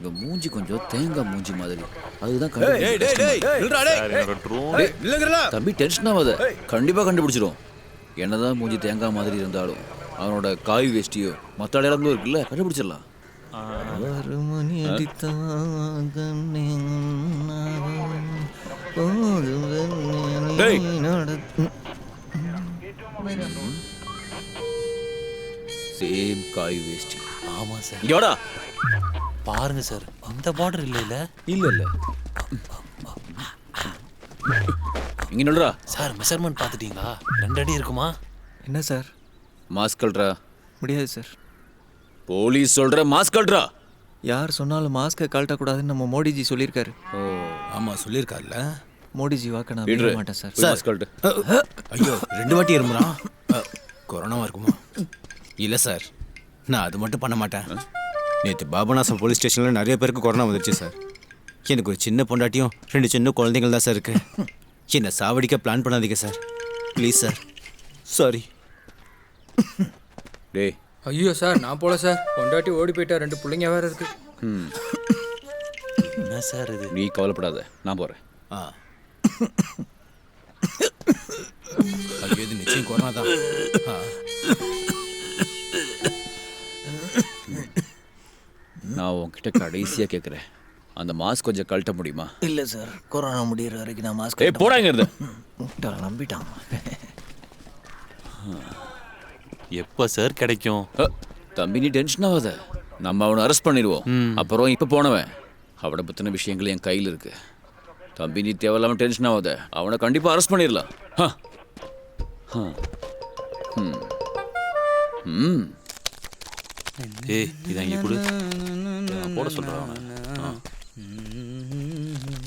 இந்த மூஞ்சி கொஞ்சம் தேங்காய் மூஞ்சி மாதிரி. அதுதான் தம்பி டென்ஷன் ஆகாத, கண்டிப்பா கண்டுபிடிச்சிடும். என்னதான் மூஞ்சி தேங்காய் மாதிரி இருந்தாலும் அவனோட காய் வேஷ்டியோ மற்ற அடையாளங்களும் இருக்குல்ல, கண்டுபிடிச்சிடலாம். சேம் காய் வேஷ்டி. ஆமா சார். இங்கடா பாருங்க சார், அந்த பார்டர் இல்ல இல்ல இல்ல இங்க நில்றா. Sir measurement பார்த்துட்டீங்களா? 2 அடி இருக்குமா? என்ன சார்? மாஸ்க் கழட்றா. முடியாது சார். போலீஸ் சொல்ற மாஸ்க் கழட்றா. யார் சொன்னாலும் மாஸ்கை கழட்டக்கூடாதுன்னு நம்ம மோடிஜி சொல்லியிருக்காரு. ஓ ஆமா சொல்லியிருக்காருல்ல. மோடிஜி வாக்க நான் விட மாட்டேன் சார். மாஸ்க் கழட்டு. ஐயோ 2 வாட்டி இருமுறான். கொரோனாவா இருக்குமா? இல்லை சார், நான் அது மட்டும் பண்ண மாட்டேன். நேற்று பாபநாசம் போலீஸ் ஸ்டேஷனில் நிறைய பேருக்கு கொரோனா வந்துருச்சு சார். எனக்கு ஒரு சின்ன பொண்டாட்டியும் 2 சின்ன குழந்தைங்கள் தான் சார் இருக்கு. என்னை சாவடிக்க பிளான் பண்ணாதீங்க சார், ப்ளீஸ் சார். சாரி. டேய் ஐயோ சார், நான் போல சார். பொண்டாட்டி ஓடி போயிட்டா, 2 பிள்ளைங்க வேற இருக்கு. என்ன சார் இது? நீ கவலைப்படாத, நான் போறேன். ஐயோ இது நிச்சயம் கொரோனா தான். நான் உன்கிட்ட கடைசியா கேட்குறேன், அந்த மாஸ்க் கொஞ்சம் கழட்ட முடியுமா? இல்லை சார், கொரோனா முடிகிற வரைக்கும் நான் மாஸ்க். ஏய் போடாங்க இருந்து. முட்டாள் நம்பிட்டான். எப்போ சார் கிடைக்கும்? தம்பி நீ டென்ஷன் ஆகாத, நம்ம அவனை அரெஸ்ட் பண்ணிடுவோம். அப்புறம் இப்போ போனவன் அவனை பற்றின விஷயங்கள் என் கையில் இருக்கு. தம்பி நீ தேவையில்லாமல் டென்ஷன் ஆகாத, அவனை கண்டிப்பாக அரெஸ்ட் பண்ணிடலாம். ஏய் இதை இங்கே கொடு, போட சொல்கிறேன்.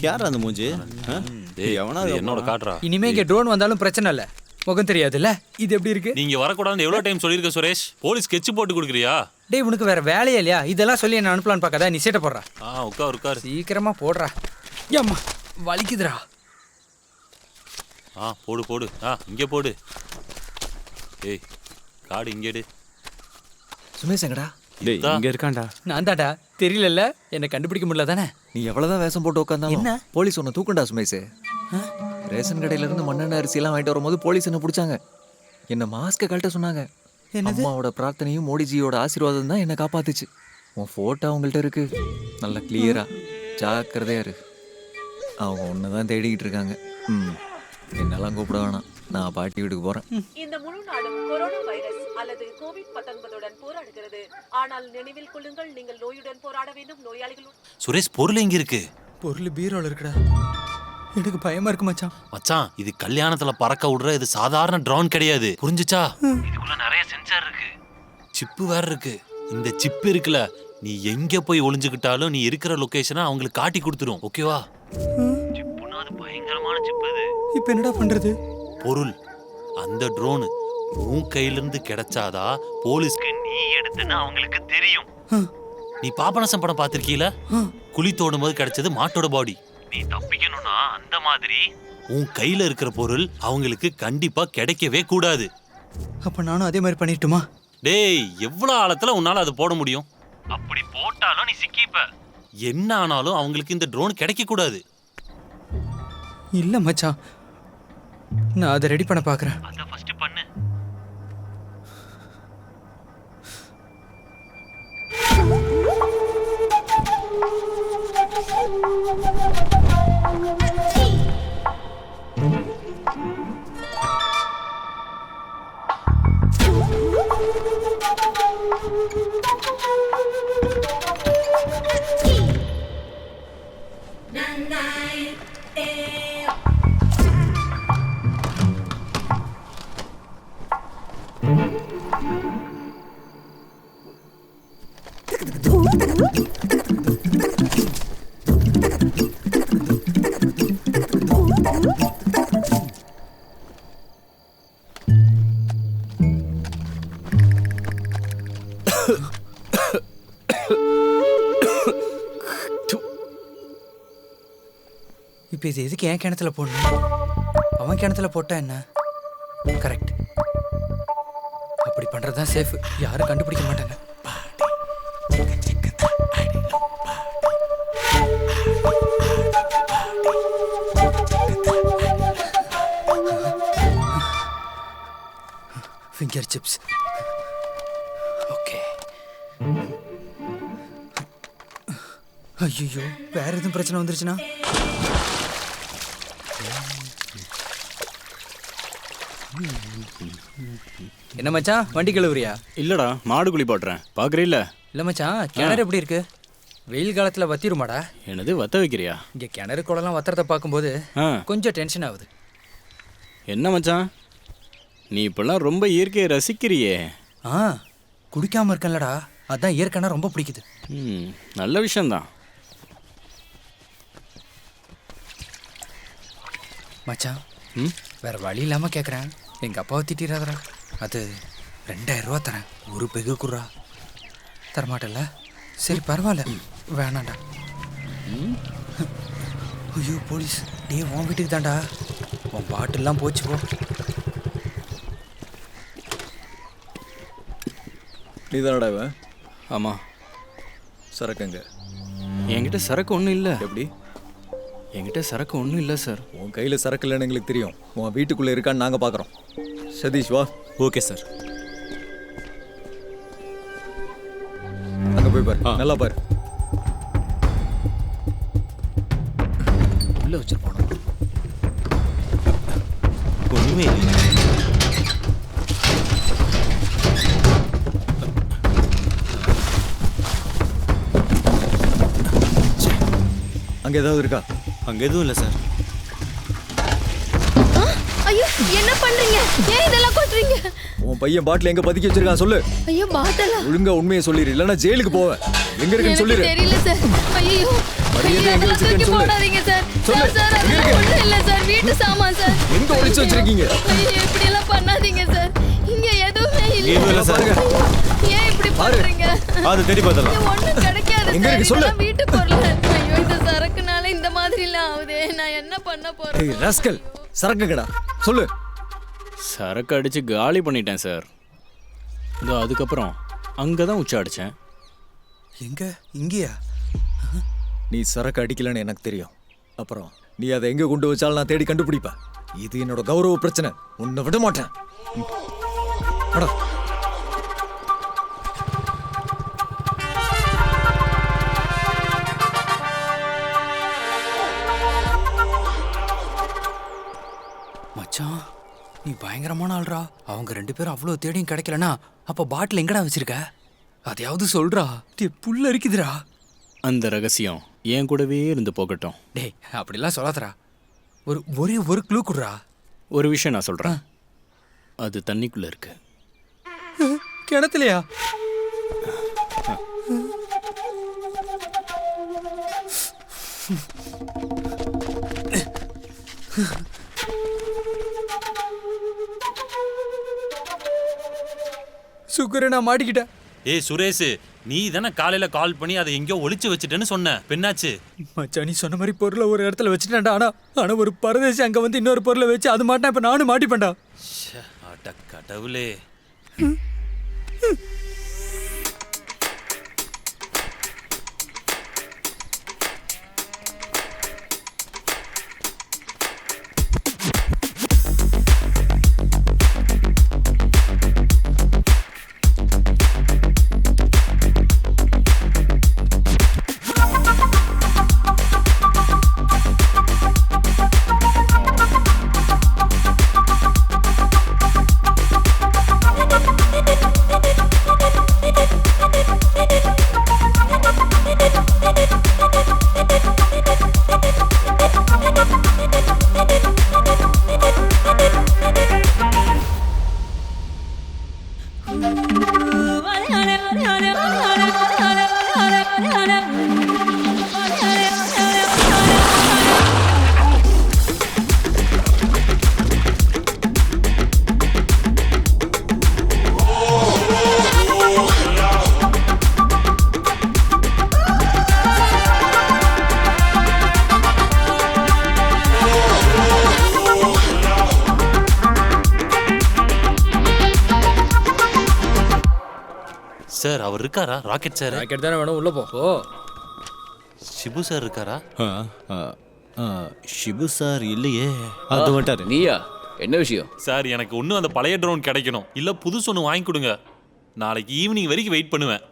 யார் அந்த மூஞ்சி? ஏய் அவனா என்னோட காட்டுறா. இனிமே இங்க ட்ரோன் வந்தாலும் பிரச்சனை இல்ல, முகம் தெரியாதுல்ல. இது எப்படி இருக்கு? நீங்க வரக்கூடாதுன்னு எவ்வளோ டைம் சொல்லியிருக்க சுரேஷ்? போலீஸ் ஸ்கெட்ச் போட்டு கொடுக்குறியா? டேய் உனக்கு வேற வேலையே இல்லையா? இதெல்லாம் சொல்லி என்ன அனுப்பலான்னு பார்க்காத, நீ சேட்டை போடுறா. உட்கார் சீக்கிரமா போடுறா. ஏம்மா வலிக்குதுடா. போடு இங்கே போடு. ஏய் காடு இங்கே எடு. சுமேஷ் எங்கடா? டேய் இங்கே இருக்கான்டா. நான் தாடா, தெரியல, என்னை கண்டுபிடிக்க முடியல தானே. நீ எவ்வளோதான் வேஷம் போட்டு உட்காந்தாலும் போலீஸ் உன்னை தூக்கண்டா சுமேஷ். ரேஷன் கடையில இருந்து மண்ணெண்ணெய் அரிசியெல்லாம் வாங்கிட்டு வரும்போது போலீஸ் என்ன பிடிச்சாங்க. என்ன மாஸ்கை கழட்ட சொன்னாங்க. அம்மாவோட பிரார்த்தனையும் மோடிஜியோட ஆசீர்வாதம் தான் என்னை காப்பாத்துச்சு. உன் ஃபோட்டோ அவங்கள்ட்ட இருக்கு, நல்லா கிளியரா. ஜாக்கிரதையா இருக்கு, அவங்க ஒன்று தான் தேடிக்கிட்டு இருக்காங்க. என்னெல்லாம் கூப்பிட வேணாம், நான் பாட்டி வீட்டுக்கு போறேன். இந்த முழு நாடும் கொரோனா வைரஸ் அல்லது கோவிட்-19 போராடுகிறது. ஆனால் நினைவில் கொள்ளுங்கள், நீங்கள் நோயுடன் போராட வேண்டும். நோயாளிகளும். சுரேஷ் பொருள் எங்க இருக்கு? பொருள் பீரோல இருக்குடா. எனக்கு பயமா இருக்கு மச்சான். மச்சான் இது கல்யாணத்துல பறக்க விடுற இது சாதாரண ட்ரோன் கிடையாது, புரிஞ்சுச்சா? இதுக்குள்ள நிறைய சென்சார் இருக்கு, சிப்பு வேற இருக்கு. இந்த சிப்பு இருக்குல்ல, நீ எங்க போய் ஒளிஞ்சுக்கிட்டாலும் நீ இருக்கிற லொகேஷனை அவங்களுக்கு காட்டி கொடுத்துரும். ஓகேவா? சிப்புனா அது பயங்கரமான சிப்பு. இது இப்போ என்னடா பண்றது? பொருள் அந்த ட்ரோன் உன் கையில இருந்து கிடைச்சாதா போலீஸ்க்கு நீ எடுத்துன்னு அவங்களுக்கு தெரியும். நீ பாபநாசம் படம் பார்த்திருக்கீல? குழி தோடும் போது கிடைச்சது மாட்டோட பாடி. நீ தப்பிக்கணும்னா அந்த மாதிரி உன் கையில இருக்கிற பொருள் அவங்களுக்கு கண்டிப்பா கிடைக்கவே கூடாது. அப்ப நானும் அதே மாதிரி பண்ணிட்டுமா? டேய் எவ்வளவு ஆழத்துல உன்னால அதை போட முடியும்? அப்படி போட்டாலும் நீ சிக்கிப்ப. என்ன ஆனாலும் அவங்களுக்கு இந்த ட்ரோன் கிடைக்க கூடாது. இல்ல மச்சான், நான் அதை ரெடி பண்ண பாக்குறேன். அத ஃபர்ஸ்ட் பண்ணு. இப்போ இது எதுக்கு என் கிணத்துல போடணும்? அவன் கிணத்துல போட்டா என்ன? கரெக்ட், அப்படி பண்றதுதான் சேஃப். யாரும் கண்டுபிடிக்க மாட்டாங்க. Finger chips. ஓகே. ஐயோ, வேற எதுவும் பிரச்சனை வந்துருச்சுன்னா? என்ன மச்சான், வண்டி கழுவுறியா? இல்லடா, மாடு குளிப்பாட்டுறேன். பார்க்குறீல்ல? இல்லை மச்சான், கிணறு எப்படி இருக்கு? வெயில் காலத்தில் வத்திருமாடா? என்னது, வத்த வைக்கிறியா? இங்கே கிணறு குளம்லாம் வத்துறதை பார்க்கும்போது ஆ. கொஞ்சம் டென்ஷன் ஆகுது. என்ன மச்சான், நீ இப்பெல்லாம் ரொம்ப இயற்கையை ரசிக்கிறியே. ஆ, குடிக்காம இருக்கேன்லடா, அதான் இயற்கைனா ரொம்ப பிடிக்குது. நல்ல விஷயந்தான். மச்சான், வேற வழி இல்லாமல் கேட்குறேன், எங்கள் அப்பாவை திட்டிடாதடா. அது 2000 ரூபா தரேன், ஒரு பெகு குர்ரா. தரமாட்டல? சரி பரவாயில்ல, வேணாண்டா. ஐயோ போலீஸ், டே உன் வீட்டுக்கு தான்டா. உன் பாட்டெல்லாம் போச்சு போ. நீ தானடா இவன்? ஆமாம். சரக்குங்க என்கிட்ட சரக்கு ஒன்றும் இல்லை. எப்படி? என்கிட்ட சரக்கு ஒன்றும் இல்லை சார். உன் கையில் சரக்கு இல்லைன்னு எங்களுக்கு தெரியும். உன் வீட்டுக்குள்ளே இருக்கான்னு நாங்கள் பார்க்குறோம். சதீஷ் வா. Okay sir. அங்கே போய் பாரு, நல்லா பாரு. உள்ளே வச்சிருப்பானோ? ஒன்றுமே இல்லை. அங்கே ஏதாவது இருக்கா? அங்கே எதுவும் இல்லை சார். ஐயோ, என்ன பண்றீங்க? ஏன் இதெல்லாம் கொட்டுறீங்க? உன் பையன் பாட்டில் எங்கே பதுக்கி வச்சிருக்கான் சொல்லு. ஐயோ, பாட்டலா? ஒழுங்கா உண்மையை சொல்லிடு, இல்லைன்னா ஜெயிலுக்கு போவேன். எங்க இருக்குன்னு எனக்கு சொல்லிடு. தெரியல சார். ஐயோ, மரியாதை எங்க அதெல்லாம் வச்சிருக்கேன்னு தூக்கி சொல்லு. போடாதீங்க சார். சொல்லு. சார், எங்க அதெல்லாம் இருக்கு? ஒண்ணும் இல்ல சார், வீட்டு சாமான் சார். எங்க ஒளிச்சு வச்சிருக்கீங்க? ஐயோ, இப்படி எல்லாம் பண்ணாதீங்க சார். இங்க எதுவுமே எதுவும் இல்லை இல்ல. சார். ஏன் இப்படி பண்றீங்க? அது தேடி பார்த்தலாம். இது ஒண்ணும் கிடைக்காது எங்க சார். இருக்கு? சொல்லு. இதெல்லாம் வீட்டு பொருள். ஐயோ, இந்த சரக்குனால இந்த மாதிரி எல்லாம் ஆகுதே. நான் என்ன பண்ண போறேன்? ஏய் ராஸ்கல், சரக்குங்கடா சொல்லு. சரக்கு அடித்து காலி பண்ணிட்டேன் சார். இதோ அதுக்கப்புறம் அங்கே தான் உச்சா அடித்தேன். எங்க? இங்கேயா? நீ சரக்கு அடிக்கலன்னு எனக்கு தெரியும். அப்புறம் நீ அதை எங்க கொண்டு வச்சாலும் நான் தேடி கண்டுபிடிப்பேன். இது என்னோட கௌரவ பிரச்சனை, உன்னை விட மாட்டேன். வாடா. மச்சான், நீ பயங்கரமான ஆள்ரா. அவங்க 2 பேரும் அவ்வளோ தேடியும் கிடைக்கலனா அப்போ பாட்டில் எங்கடா வச்சிருக்க? அதையாவது சொல்றா. புல்ல இருக்குதுடா. அந்த ரகசியம் என் கூடவே இருந்து போகட்டும். டேய், அப்படிலாம் சொல்லாதடா. ஒரே ஒரு க்ளூ குடுறா. ஒரு விஷயம் நான் சொல்கிறேன். அது தண்ணிக்குள்ளே இருக்கு. கிணத்துலையா? சுக்கரே, நான் மாட்டிக்கிட்டேன். ஏய் சுரேஷ், நீ தானே காலையில கால் பண்ணி அதை எங்கேயோ ஒளிச்சு வச்சுட்டேன்னு சொன்ன. பெண்ணாச்சு? மச்சான், நீ சொன்ன மாதிரி பொருளை ஒரு இடத்துல வச்சுட்டேன்டா. ஆனா ஒரு பரதேசி அங்க வந்து இன்னொரு பொருளை வச்சு அது மாட்டா. இப்ப நானும் மாட்டிப்பேன்டா. அட கடவுளே. சார், அவர் இருக்காரா? Rocket sir. ராக்கெட் தானே வேணும், உள்ள போ. சிபு சார் இருக்காரா? ஷிபு சார் இல்லையே. அது வந்துட்டாரு. நீயா? என்ன விஷயம்? சார் எனக்கு ஒன்றும் அந்த பழைய ட்ரோன் கிடைக்கணும், இல்லை புதுசு ஒன்று வாங்கி கொடுங்க. நாளைக்கு ஈவினிங் வரைக்கும் வெயிட் பண்ணுவேன்.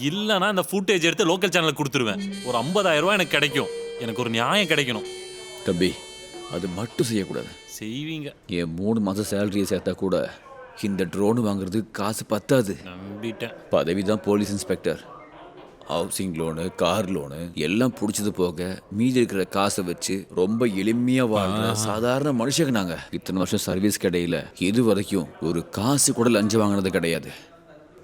இல்லைனா அந்த ஃபுட்டேஜ் எடுத்து லோக்கல் சேனலுக்கு கொடுத்துருவேன். ஒரு 50,000 ரூபா எனக்கு கிடைக்கும். எனக்கு ஒரு நியாயம் கிடைக்கணும். தம்பி, அது மட்டும் செய்யக்கூடாது. செய்வீங்க. என் 3 மாதம் சேலரியை சேர்த்தா கூட இந்த ட்ரோன் வாங்குறது காசு பத்தாது. நம்பிட்டேன். பதவி தான் police inspector. Housing loan, car loan எல்லாம் பிடிச்சது போக மீதி இருக்கிற காசை வச்சு ரொம்ப எளிமையா வாழ்ற சாதாரண மனுஷங்க நாங்க. இத்தனை வருஷம் சர்வீஸ் கிடையில இது வரைக்கும் ஒரு காசு கூட லஞ்சம் வாங்கினது கிடையாது.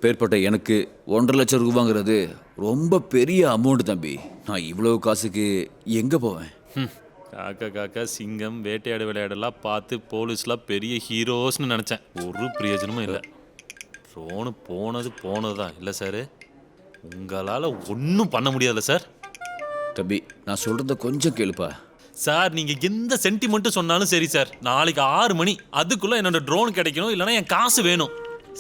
பேர்பட்ட எனக்கு 1.5 லட்சம் ரூபாங்கிறது ரொம்ப பெரிய அமௌண்ட் தம்பி. நான் இவ்வளவு காசுக்கு எங்க போவேன்? காக்கா காக்கா சிங்கம் வேட்டையாடு விளையாடெல்லாம் பார்த்து போலீஸ்லாம் பெரிய ஹீரோஸ்னு நினச்சேன். ஒரு பிரயோஜனமும் இல்லை. ட்ரோனு போனது தான் இல்லை சார். உங்களால் ஒன்றும் பண்ண முடியாதுல்ல சார். தம்பி, நான் சொல்றத கொஞ்சம் கேளுப்பா. சார் நீங்கள் எந்த சென்டிமெண்ட்டும் சொன்னாலும் சரி சார், நாளைக்கு 6 மணி அதுக்குள்ளே என்னோட ட்ரோன் கிடைக்கணும், இல்லைனா என் காசு வேணும்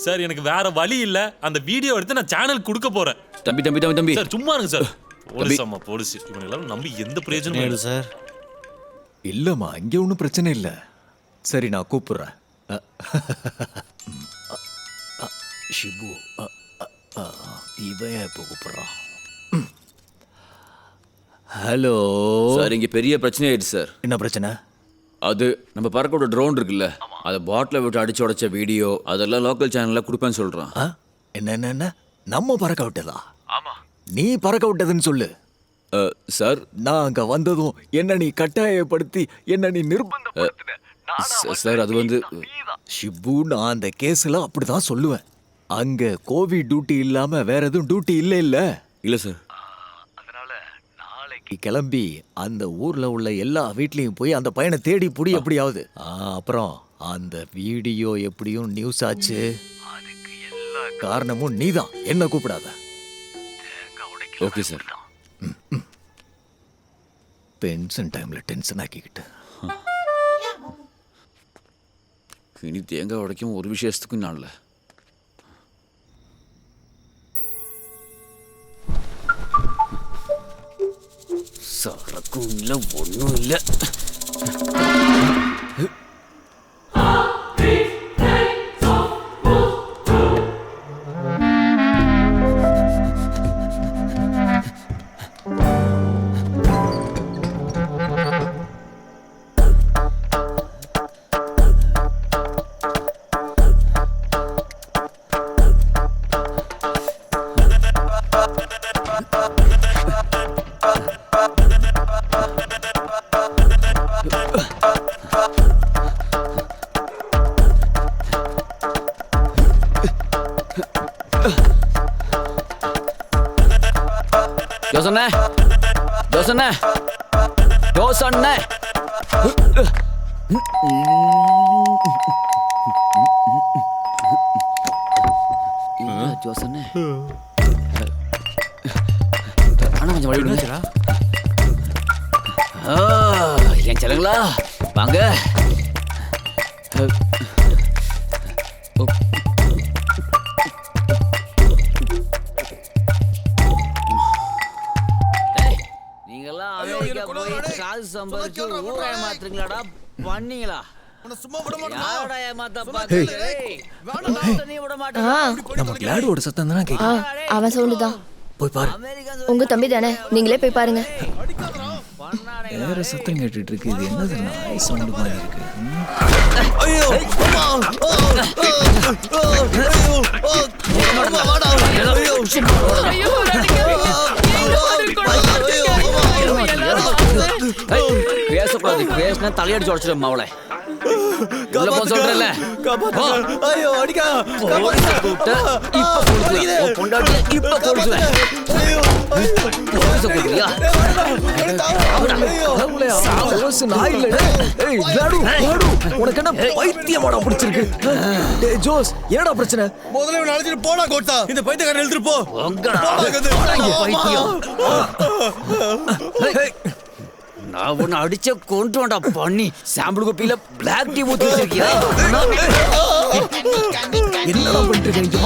சார். எனக்கு வேற வழி இல்லை. அந்த வீடியோ எடுத்து நான் சேனலுக்கு கொடுக்க போகிறேன். தம்பி தம்பி தம்பி தம்பி சார் சும்மா இருங்க சார். போலீஸ் அம்மா போலீஸ் இவங்க எல்லாரும் நம்பி எந்த பிரயோஜனமும் இல்லை சார். இல்லம்மா, இங்கே ஒன்றும் பிரச்சனை இல்லை. சரி, நான் கூப்பிடுறேன். ஷிபு, இவன் இப்போ கூப்பிடுறான். ஹலோ சார், இங்க பெரிய பிரச்சனை ஆயிடுச்சு சார். என்ன பிரச்சனை? அது நம்ம பறக்கோட ட்ரோன் இருக்குல்ல, அதை பாட்டில் விட்டு அடிச்சு உடைச்ச வீடியோ அதெல்லாம் லோக்கல் சேனல்ல கொடுப்பேன்னு சொல்றான். என்ன நம்ம பறக்க விட்டதா? ஆமா, நீ பறக்க விட்டதுன்னு சொல்லு. சார், நான் அங்க வந்ததும் என்ன நீ கட்டாயப்படுத்தி என்ன நீ சார் அது வந்து ஷிபு, நான் அந்த கேஸ்ல அப்படிதான் சொல்லுவேன். அங்க கோவிட் டியூட்டி இல்லாம வேற எதுவும் டியூட்டி இல்ல சார். அதனால நாளைக்கு கிளம்பி அந்த ஊர்ல உள்ள எல்லா வீட்லயும் போய் அந்த பையனை தேடி புடி எப்படியாவது. அப்புறம் அந்த வீடியோ எப்படியும் நியூஸ் ஆச்சு. அதுக்கு எல்லா காரணமும் நீதான். என்ன கூப்பிடாத. Okay sir. பென்ஷன் டைம்ல டென்ஷன் ஆக்கிக்கிட்டு இனி தேங்காய் உடைக்கும் ஒரு விஷயத்துக்கும் நான் இல்லை. சரக்கும் இல்லை, ஒன்றும் இல்லை. என் செலங்களா வாங்க. நீங்கெல்லாம் அமெரிக்கா போய் காசு சம்பாதிச்சு ஊரை ஏமாத்துறீங்களாடா? பண்ணீங்களா? யாரோட ஏமாத்த பாத்து நீ விட மாட்டேன். நம்ம கிளாடோட சத்தம் தானே கேக்குது. அவன் சொல்லுதான். போய் பாரு. உங்க தம்பி தானே, நீங்களே போய் பாருங்க. வேற சத்தம் கேட்டுட்டு இருக்கு. இது என்னது நாய் சவுண்ட் மாதிரி இருக்கு? பேசக்கூடாது. பேசினா தலையடிச்சு உடச்சிடும் அவளை. சொல்றேன்ல, உனக்கு என்ன பைத்தியமாடா பிடிச்சிருக்கு? ஜோஸ், என்னடா பிரச்சனை? முதல்ல அழைச்சிட்டு போடா கோட்டா. இந்த பைத்தியக்காரன் எழுதிட்டு போ. பைத்தியம். நான் உன்னை அடிச்ச கொண்டு வேண்டா பண்ணி சாம்பிள் கோப்பியில பிளாக் டீ ஊத்தி வச்சிருக்கியா? என்னடா பண்ணிட்டு இருக்கீங்க?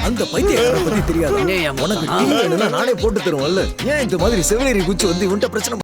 அந்த பைத்தியக்காரனை பத்தி தெரியாது உனக்கு? நானே போட்டு தருவோம்ல. ஏன் இந்த மாதிரி செவிலேறி குச்சி வந்து இவன்ட்ட பிரச்சனை